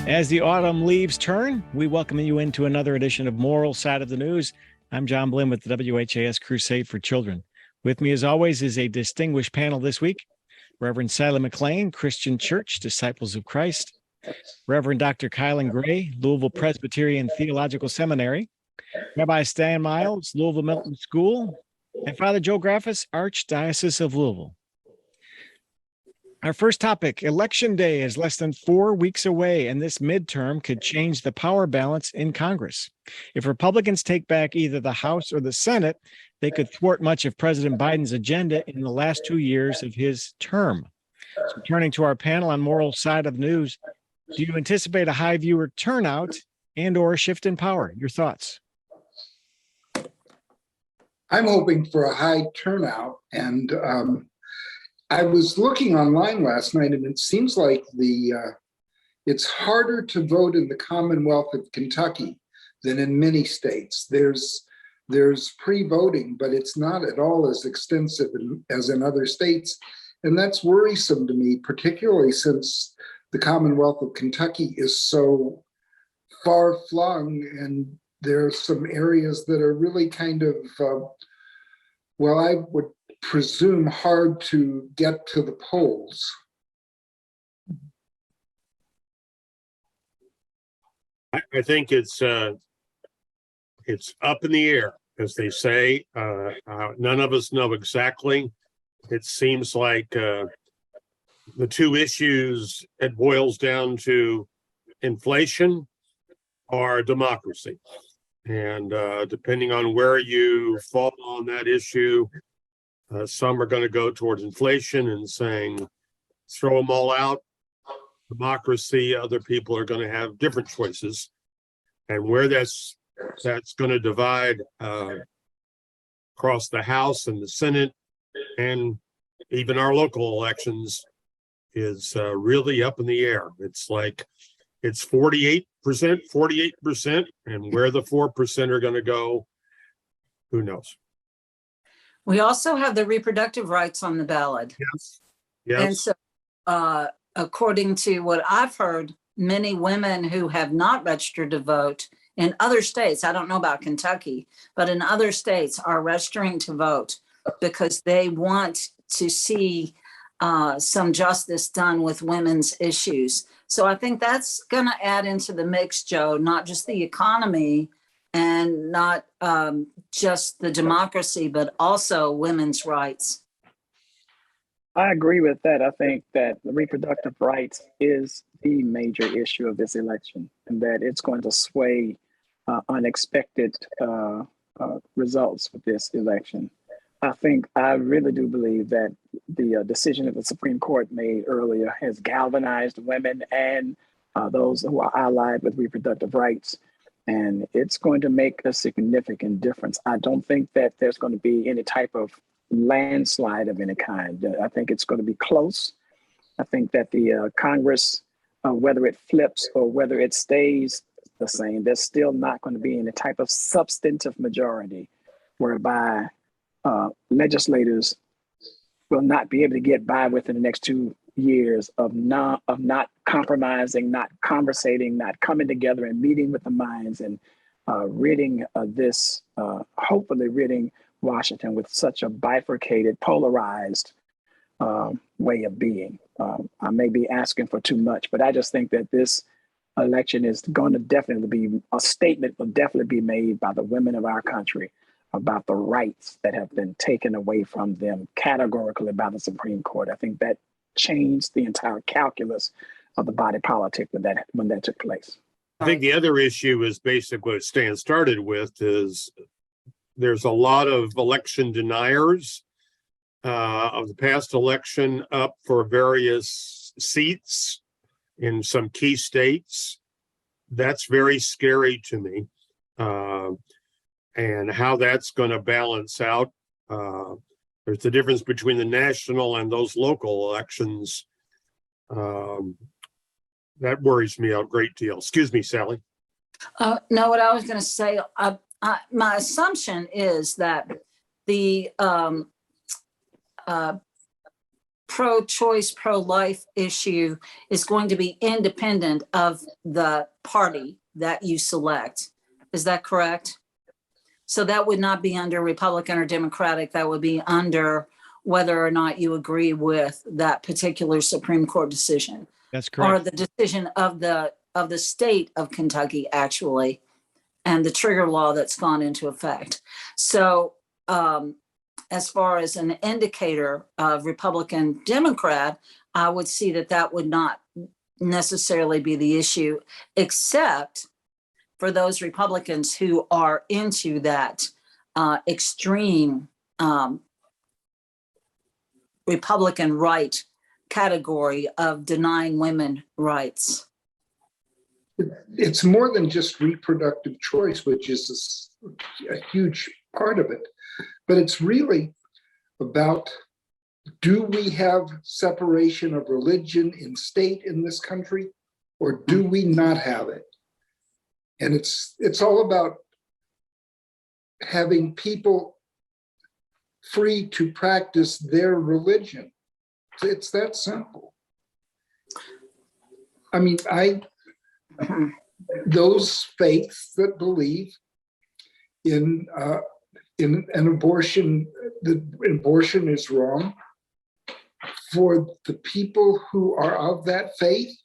As the autumn leaves turn, we welcome you into another edition of Moral Side of the News. I'm John Blim with the WHAS Crusade for Children. With me, as always, is a distinguished panel this week. Reverend Sally McClain, Christian Church, Disciples of Christ. Reverend Dr. Kilen Gray, Louisville Presbyterian Theological Seminary. Rabbi Stan Miles, Louisville Melton School. And Father Joe Graffis, Archdiocese of Louisville. Our first topic, Election Day is less than 4 weeks away, and this midterm could change the power balance in Congress. If Republicans take back either the House or the Senate, they could thwart much of President Biden's agenda in the last 2 years of his term. So turning to our panel on Moral Side of the News, do you anticipate a high viewer turnout and or a shift in power? Your thoughts? I'm hoping for a high turnout, and I was looking online last night, and it seems like it's harder to vote in the Commonwealth of Kentucky than in many states. There's pre-voting, but it's not at all as extensive as in other states, and that's worrisome to me, particularly since the Commonwealth of Kentucky is so far-flung, and there are some areas that are really kind of, I would presume hard to get to the polls. I think it's up in the air, as they say. None of us know exactly. It seems like the two issues it boils down to inflation or democracy. And depending on where you fall on that issue, some are going to go towards inflation and saying, throw them all out. Democracy, other people are going to have different choices. And where that's going to divide across the House and the Senate and even our local elections is really up in the air. It's like it's 48%, and where the 4% are going to go, who knows? We also have the reproductive rights on the ballot. Yes. And so, according to what I've heard, many women who have not registered to vote in other states, I don't know about Kentucky, but in other states are registering to vote because they want to see some justice done with women's issues. So I think that's going to add into the mix, Joe, not just the economy and not just the democracy, but also women's rights. I agree with that. I think that the reproductive rights is the major issue of this election, and that it's going to sway unexpected results with this election. I really do believe that the decision that the Supreme Court made earlier has galvanized women and those who are allied with reproductive rights. And it's going to make a significant difference. I don't think that there's going to be any type of landslide of any kind. I think it's going to be close. I think that the Congress, whether it flips or whether it stays the same, there's still not going to be any type of substantive majority whereby legislators will not be able to get by within the next 2 years of not compromising, not conversating, not coming together and meeting with the minds and hopefully ridding Washington with such a bifurcated, polarized way of being. I may be asking for too much, but I just think that this election is going to definitely be, a statement will definitely be made by the women of our country about the rights that have been taken away from them categorically by the Supreme Court. I think that changed the entire calculus of the body politic when that took place. I think the other issue is basically what Stan started with is there's a lot of election deniers of the past election up for various seats in some key states. That's very scary to me. And how that's going to balance out. There's the difference between the national and those local elections. That worries me a great deal. Excuse me, Sally. No, what I was going to say, my assumption is that the pro-choice, pro-life issue is going to be independent of the party that you select. Is that correct? So that would not be under Republican or Democratic. That would be under whether or not you agree with that particular Supreme Court decision. That's correct. Or the decision of the state of Kentucky, actually, and the trigger law that's gone into effect. So as far as an indicator of Republican Democrat, I would see that would not necessarily be the issue, except for those Republicans who are into that extreme Republican right category of denying women rights. It's more than just reproductive choice, which is a huge part of it, but it's really about, do we have separation of religion and state in this country, or do we not have it? And it's all about having people free to practice their religion. It's that simple. I mean, those faiths that believe in an abortion, that abortion is wrong, for the people who are of that faith,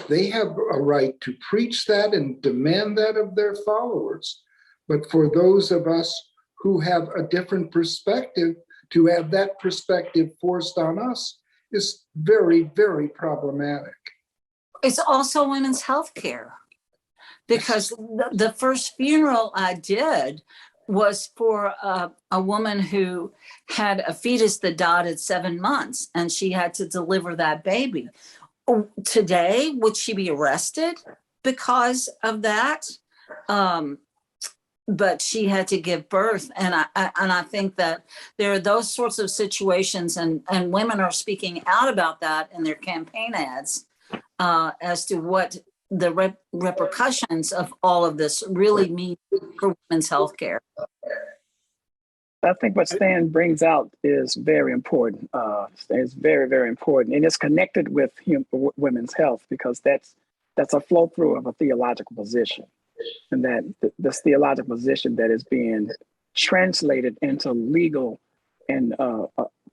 they have a right to preach that and demand that of their followers. But for those of us who have a different perspective, to have that perspective forced on us is very, very problematic. It's also women's health care, because the first funeral I did was for a woman who had a fetus that died at 7 months, and she had to deliver that baby. Today, would she be arrested because of that? But she had to give birth, and I think that there are those sorts of situations, and women are speaking out about that in their campaign ads as to what the repercussions of all of this really mean for women's health care. I think what Stan brings out is very important. It's very, very important, and it's connected with women's health, because that's a flow through of a theological position, and that this theological position that is being translated into legal and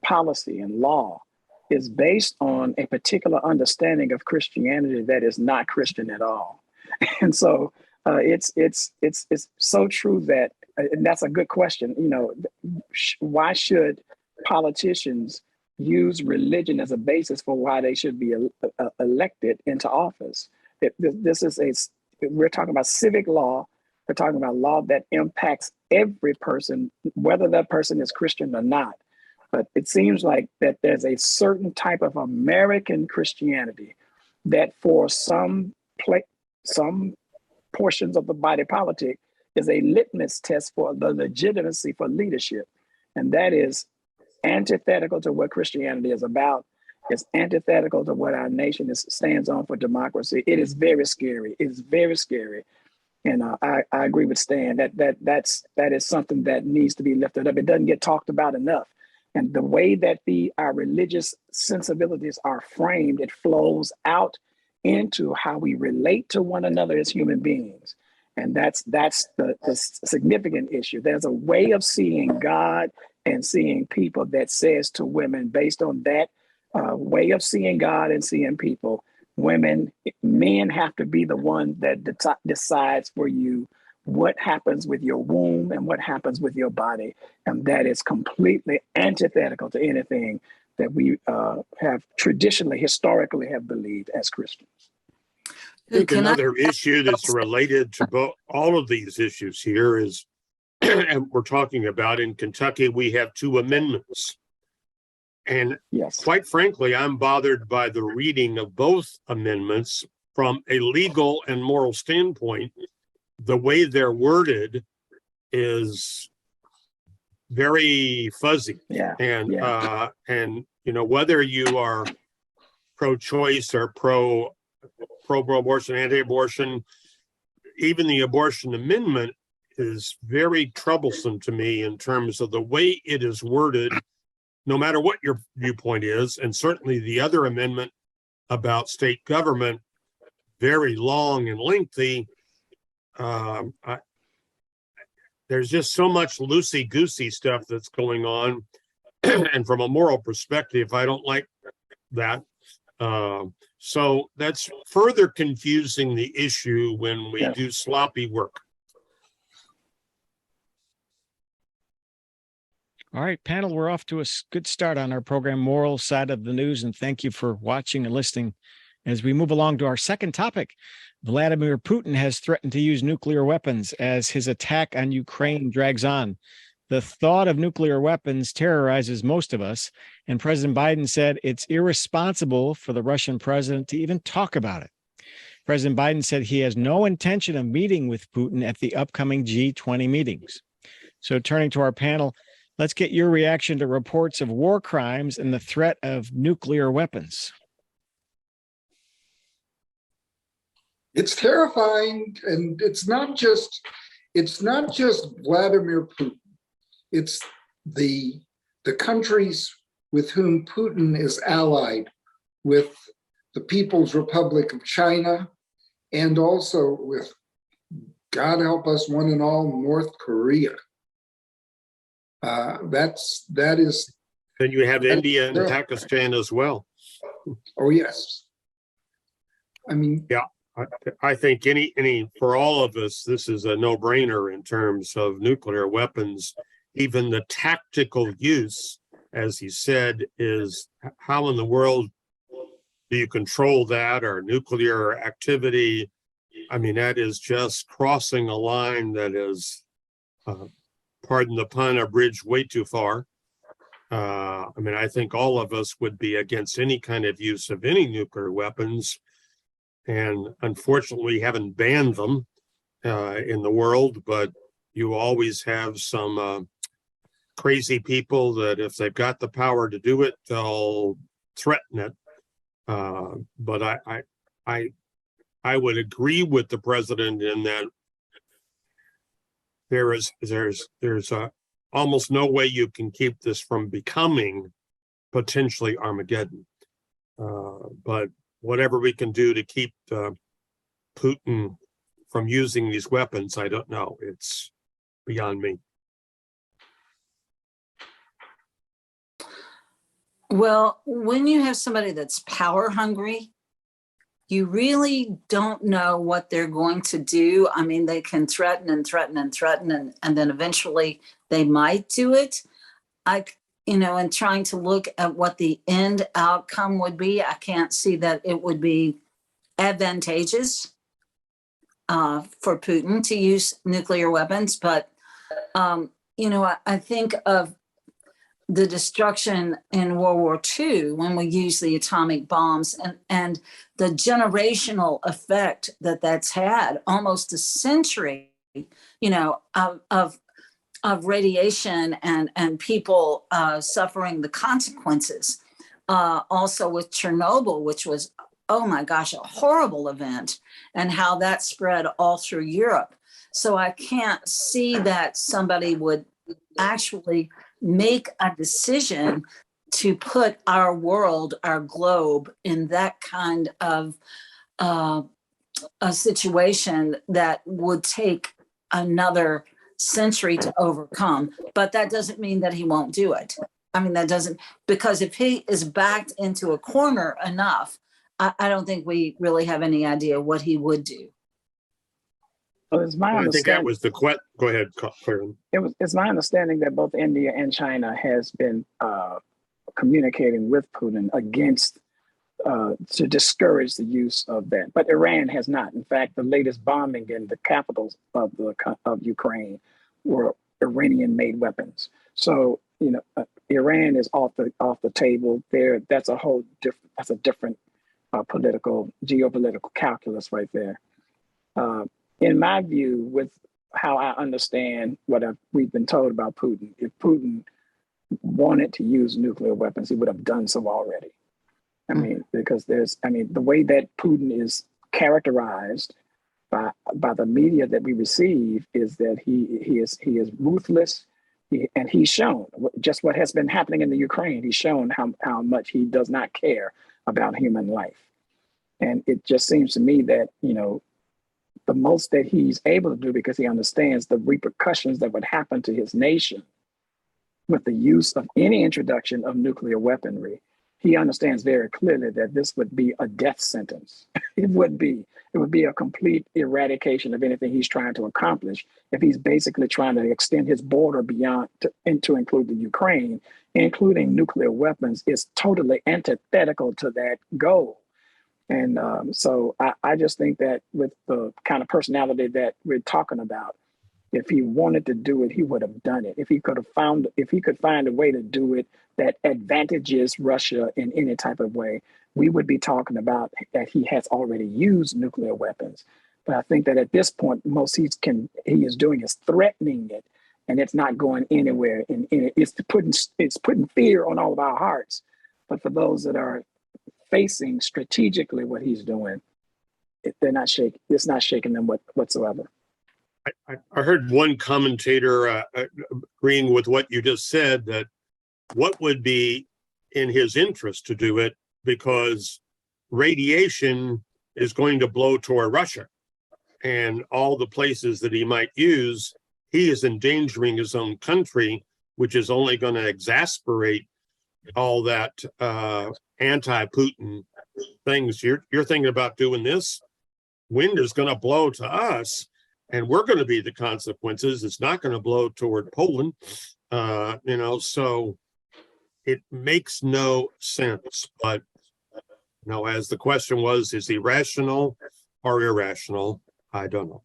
policy and law is based on a particular understanding of Christianity that is not Christian at all. And so it's so true that, and that's a good question, you know, why should politicians use religion as a basis for why they should be elected into office? We're talking about civic law. We're talking about law that impacts every person, whether that person is Christian or not. But it seems like that there's a certain type of American Christianity that for some portions of the body politic is a litmus test for the legitimacy for leadership. And that is antithetical to what Christianity is about. It's antithetical to what our nation stands on for democracy. It is very scary. It is very scary. And I agree with Stan that is something that needs to be lifted up. It doesn't get talked about enough. And the way that our religious sensibilities are framed, it flows out into how we relate to one another as human beings. And that's the significant issue. There's a way of seeing God and seeing people that says to women, based on that way of seeing God and seeing people, men have to be the one that decides for you what happens with your womb and what happens with your body. And that is completely antithetical to anything that we have traditionally, historically have believed as Christians. I think another issue that's related to all of these issues here is, and we're talking about in Kentucky, we have 2 amendments. And yes, quite frankly, I'm bothered by the reading of both amendments from a legal and moral standpoint. The way they're worded is very fuzzy. Yeah. And you know, whether you are pro-choice or pro-abortion, anti-abortion, even the abortion amendment is very troublesome to me in terms of the way it is worded no matter what your viewpoint is, and certainly the other amendment about state government, very long and lengthy. There's just so much loosey-goosey stuff that's going on. And from a moral perspective, I don't like that. So that's further confusing the issue when we do sloppy work. All right, panel, we're off to a good start on our program, Moral Side of the News, and thank you for watching and listening. As we move along to our second topic, Vladimir Putin has threatened to use nuclear weapons as his attack on Ukraine drags on. The thought of nuclear weapons terrorizes most of us, and President Biden said it's irresponsible for the Russian president to even talk about it. President Biden said he has no intention of meeting with Putin at the upcoming G20 meetings. So turning to our panel, let's get your reaction to reports of war crimes and the threat of nuclear weapons. It's terrifying, and it's not just Vladimir Putin. It's the countries with whom Putin is allied, with the People's Republic of China, and also with, God help us, one and all, North Korea. That is. Then you have India and Pakistan as well. Oh yes. I mean, yeah. I think for all of us, this is a no-brainer in terms of nuclear weapons. Even the tactical use, as he said, is how in the world do you control that, or nuclear activity? I mean, that is just crossing a line that is, pardon the pun, a bridge way too far. I mean, I think all of us would be against any kind of use of any nuclear weapons. And unfortunately, we haven't banned them in the world, but you always have some crazy people that if they've got the power to do it, they'll threaten it. But I would agree with the president in that there's almost no way you can keep this from becoming potentially Armageddon. But whatever we can do to keep Putin from using these weapons, I don't know. It's beyond me. Well, when you have somebody that's power hungry, you really don't know what they're going to do. I mean, they can threaten and threaten and threaten, and then eventually they might do it. And trying to look at what the end outcome would be, I can't see that it would be advantageous for Putin to use nuclear weapons. But, I think of the destruction in World War II when we used the atomic bombs and the generational effect that's had, almost a century, of radiation and people suffering the consequences. Also with Chernobyl, which was, oh my gosh, a horrible event, and how that spread all through Europe. So I can't see that somebody would actually make a decision to put our world, our globe, in that kind of a situation that would take another century to overcome. But that doesn't mean that he won't do it. I mean, that doesn't, because if he is backed into a corner enough, I don't think we really have any idea what he would do. Well, it's my I think that was the question. Go ahead, Kilen. It's my understanding that both India and China has been communicating with Putin against to discourage the use of that, but Iran has not. In fact, the latest bombing in the capitals of Ukraine were Iranian-made weapons. So Iran is off the table there. That's a whole different geopolitical calculus right there. In my view, with how I understand what we've been told about Putin, if Putin wanted to use nuclear weapons, he would have done so already. I mean, because the way that Putin is characterized by the media that we receive is that he is ruthless, And he's shown just what has been happening in the Ukraine. He's shown how much he does not care about human life. And it just seems to me that, the most that he's able to do, because he understands the repercussions that would happen to his nation with the use of any introduction of nuclear weaponry, he understands very clearly that this would be a death sentence. It would be a complete eradication of anything he's trying to accomplish if he's basically trying to extend his border beyond to include the Ukraine, including nuclear weapons, is totally antithetical to that goal. And so I just think that with the kind of personality that we're talking about, if he wanted to do it, he would have done it. If he could find a way to do it that advantages Russia in any type of way, we would be talking about that he has already used nuclear weapons. But I think that at this point, most he is doing is threatening it, and it's not going anywhere. And it's putting fear on all of our hearts. But for those that are facing strategically what he's doing, they're not shaking. It's not shaking them whatsoever. I heard one commentator agreeing with what you just said, that what would be in his interest to do it, because radiation is going to blow toward Russia, and all the places that he might use, he is endangering his own country, which is only going to exasperate all that anti-Putin things. You're thinking about doing this, wind is going to blow to us, and we're going to be the consequences. It's not going to blow toward Poland, so it makes no sense. But as the question was, is he rational or irrational? I don't know.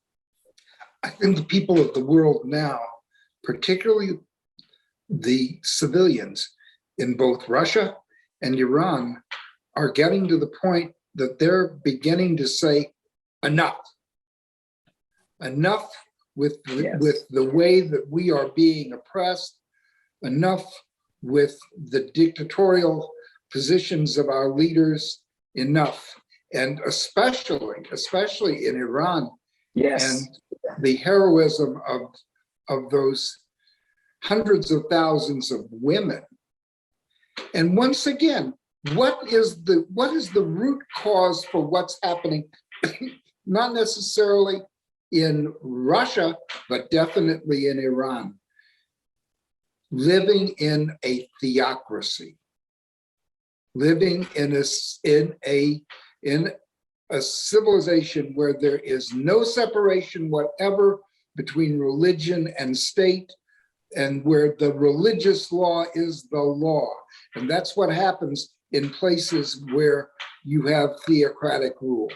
I think the people of the world now, particularly the civilians in both Russia and Iran, are getting to the point that they're beginning to say, enough with the way that we are being oppressed, enough with the dictatorial positions of our leaders, enough. And especially in Iran, yes, and the heroism of those hundreds of thousands of women. And once again, what is the root cause for what's happening? Not necessarily in Russia, but definitely in Iran. Living in a theocracy, living in a civilization where there is no separation whatever between religion and state, and where the religious law is the law. And that's what happens in places where you have theocratic rule.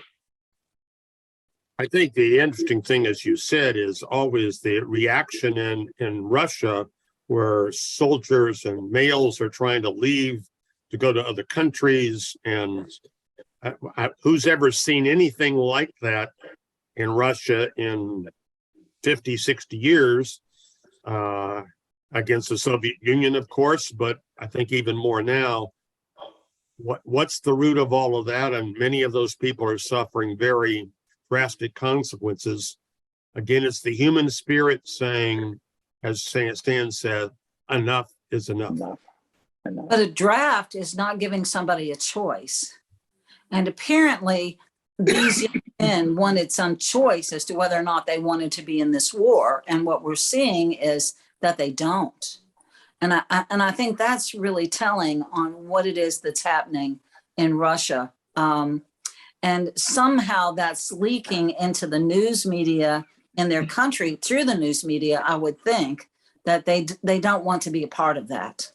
I think the interesting thing, as you said, is always the reaction in Russia, where soldiers and males are trying to leave to go to other countries. And who's ever seen anything like that in Russia in 50, 60 years, against the Soviet Union, of course, but I think even more now. What's the root of all of that? And many of those people are suffering very drastic consequences. Again, it's the human spirit saying, as Stan said, enough is enough. But a draft is not giving somebody a choice. And apparently these young men wanted some choice as to whether or not they wanted to be in this war. And what we're seeing is that they don't. And I think that's really telling on what it is that's happening in Russia. And somehow that's leaking into the news media in their country through the news media. I would think that they don't want to be a part of that,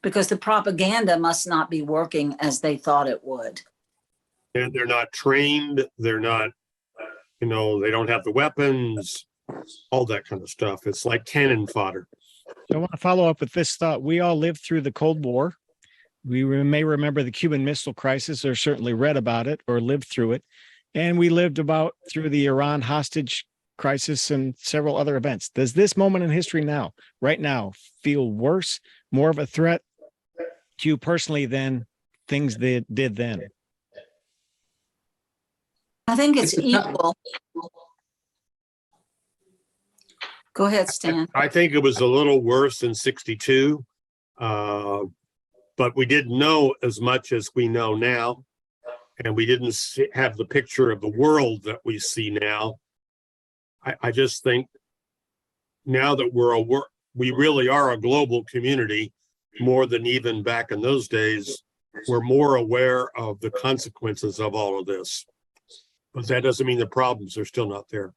because the propaganda must not be working as they thought it would. And they're not trained. They're not, they don't have the weapons, all that kind of stuff. It's like cannon fodder. So I want to follow up with this thought. We all lived through the Cold War. We may remember the Cuban Missile Crisis, or certainly read about it or lived through it. And we lived through the Iran hostage crisis and several other events. Does this moment in history right now, feel worse, more of a threat to you personally than things they did then? I think it's equal. Go ahead, Stan. I think it was a little worse than 62, but we didn't know as much as we know now, and we didn't have the picture of the world that we see now. I just think now that we really are a global community, more than even back in those days, we're more aware of the consequences of all of this. But that doesn't mean the problems are still not there.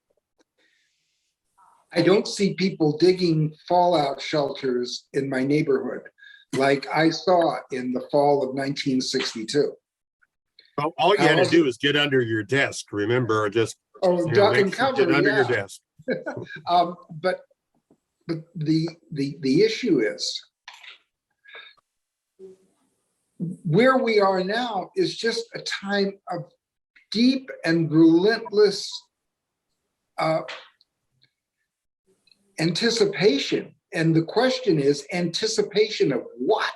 I don't see people digging fallout shelters in my neighborhood like I saw in the fall of 1962. Well, all you had to do is get under your desk. Remember, just duck and cover, get under your desk. But the issue is where we are now is just a time of deep and relentless anticipation. And the question is, anticipation of what?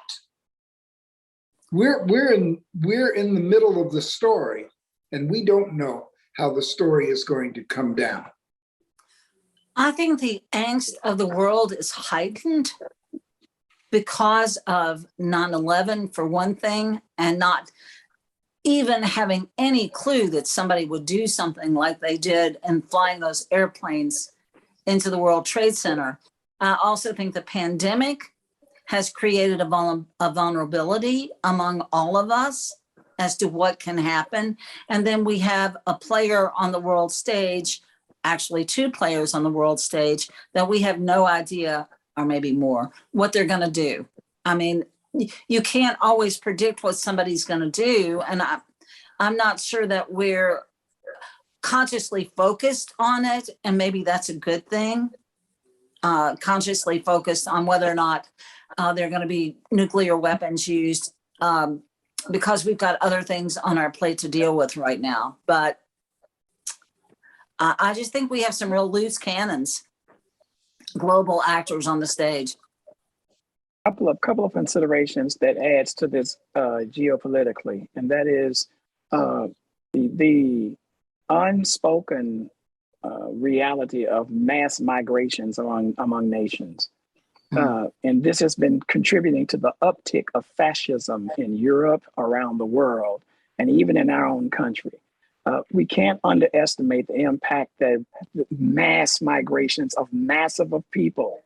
We're in the middle of the story, and we don't know how the story is going to come down. I think the angst of the world is heightened because of 9/11, for one thing, and not even having any clue that somebody would do something like they did and flying those airplanes into the World Trade Center. I also think the pandemic has created a vulnerability among all of us as to what can happen. And then we have a player on the world stage, actually two players on the world stage, that we have no idea, or maybe more, what they're going to do. I mean, you can't always predict what somebody's going to do. And I'm not sure that we're consciously focused on it. And maybe that's a good thing, consciously focused on whether or not there are going to be nuclear weapons used, because we've got other things on our plate to deal with right now. But I just think we have some real loose cannons, global actors on the stage. Couple of considerations that adds to this geopolitically, and that is the unspoken reality of mass migrations among nations. And this has been contributing to the uptick of fascism in Europe, around the world, and even in our own country. We can't underestimate the impact that mass migrations of massive of people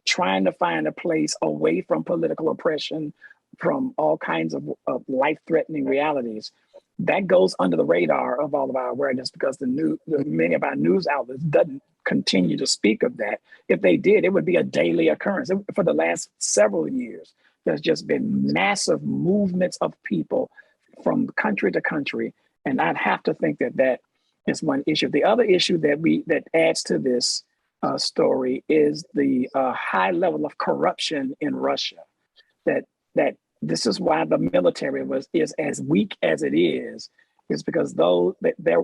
trying to find a place away from political oppression, from all kinds of life-threatening realities. That goes under the radar of all of our awareness because many of our news outlets doesn't continue to speak of that. If they did, it would be a daily occurrence. For the last several years, there's just been massive movements of people from country to country. And I'd have to think that is one issue. The other issue that adds to this story is the high level of corruption in Russia. That this is why the military is as weak as it is because there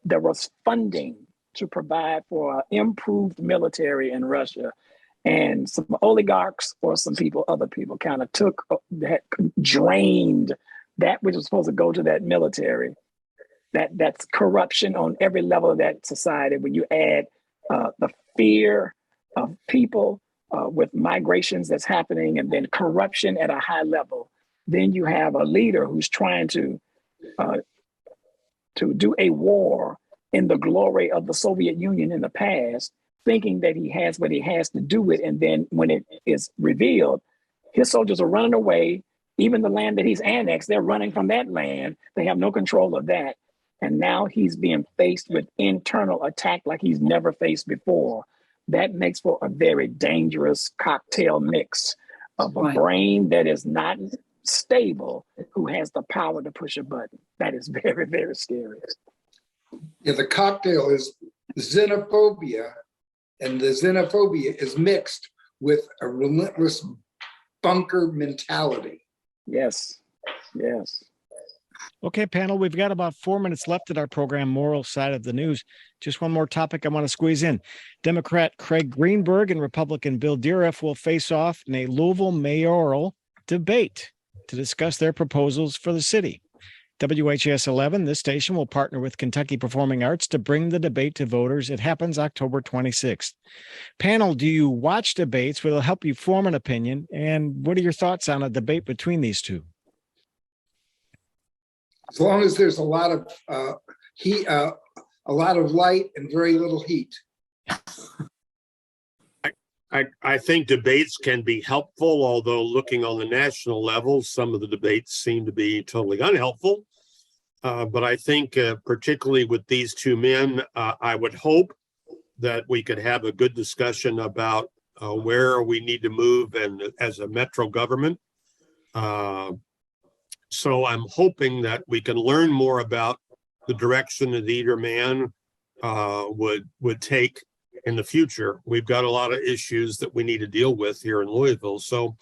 was funding to provide for an improved military in Russia, and some oligarchs or other people kind of drained that which was supposed to go to that military. That's corruption on every level of that society. When you add the fear of people with migrations that's happening, and then corruption at a high level, then you have a leader who's trying to do a war in the glory of the Soviet Union in the past, thinking that he has what he has to do it. And then when it is revealed, his soldiers are running away. Even the land that he's annexed, they're running from that land. They have no control of that. And now he's being faced with internal attack like he's never faced before. That makes for a very dangerous cocktail mix of a brain that is not stable, who has the power to push a button. That is very, very scary. Yeah, the cocktail is xenophobia, and the xenophobia is mixed with a relentless bunker mentality. Yes. Okay, panel, we've got about 4 minutes left at our program, Moral Side of the News. Just one more topic I want to squeeze in. Democrat Craig Greenberg and Republican Bill Doerff will face off in a Louisville mayoral debate to discuss their proposals for the city. WHAS 11, this station will partner with Kentucky Performing Arts to bring the debate to voters. It happens October 26th. Panel, do you watch debates? Will it help you form an opinion? And what are your thoughts on a debate between these two? As long as there's a lot of heat, a lot of light and very little heat. I think debates can be helpful, although looking on the national level, some of the debates seem to be totally unhelpful. But I think particularly with these two men, I would hope that we could have a good discussion about where we need to move and as a metro government. So I'm hoping that we can learn more about the direction that either man would take in the future. We've got a lot of issues that we need to deal with here in Louisville. So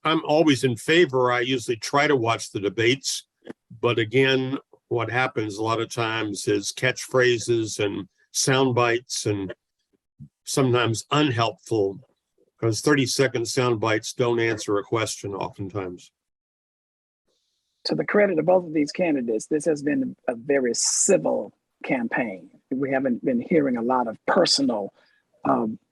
I'm always in favor. I usually try to watch the debates, but again, what happens a lot of times is catchphrases and sound bites and sometimes unhelpful, because 30-second sound bites don't answer a question oftentimes. To the credit of both of these candidates, this has been a very civil campaign. We haven't been hearing a lot of personal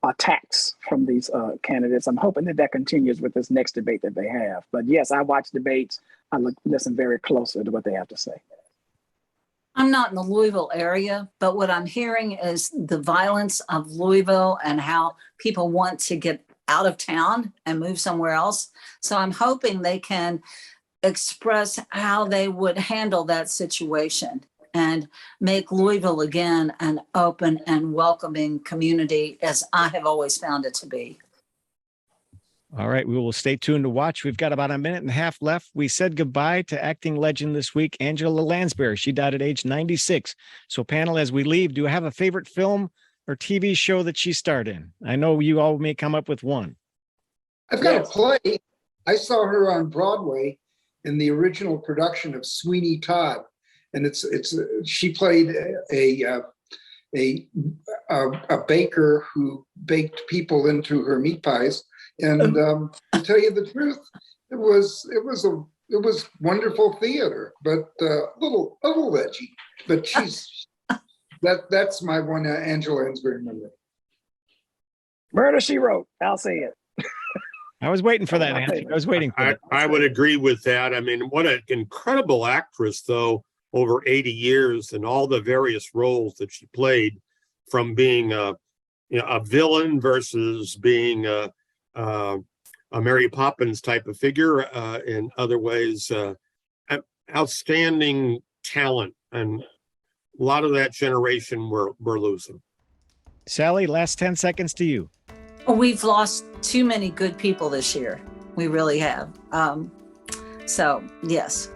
attacks from these candidates. I'm hoping that continues with this next debate that they have. But yes, I watch debates. I listen very closely to what they have to say. I'm not in the Louisville area, but what I'm hearing is the violence of Louisville and how people want to get out of town and move somewhere else. So I'm hoping they can express how they would handle that situation and make Louisville again an open and welcoming community, as I have always found it to be. All right, we will stay tuned to watch. We've got about a minute and a half left. We said goodbye to acting legend this week, Angela Lansbury. She died at age 96. So panel, as we leave, do you have a favorite film or TV show that she starred in? I know you all may come up with one. I've got a play. I saw her on Broadway in the original production of Sweeney Todd. And she played a baker who baked people into her meat pies. And to tell you the truth, it was wonderful theater, but a little edgy. But that's my one Angela Lansbury memory. Murder, She Wrote. I'll say it. I was waiting for that answer. I was waiting for it. I would agree with that. I mean, what an incredible actress, though, over 80 years and all the various roles that she played, from being a villain versus being a Mary Poppins type of figure, in other ways, outstanding talent. And a lot of that generation we're losing. Sally, last 10 seconds to you. We've lost too many good people this year. We really have. So, yes.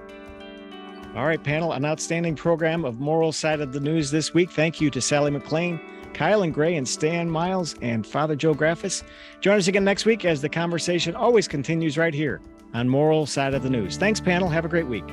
All right, panel, an outstanding program of Moral Side of the News this week. Thank you to Sally McClain, Kilen Gray, and Stan Miles, and Father Joe Graffis. Join us again next week as the conversation always continues right here on Moral Side of the News. Thanks, panel. Have a great week.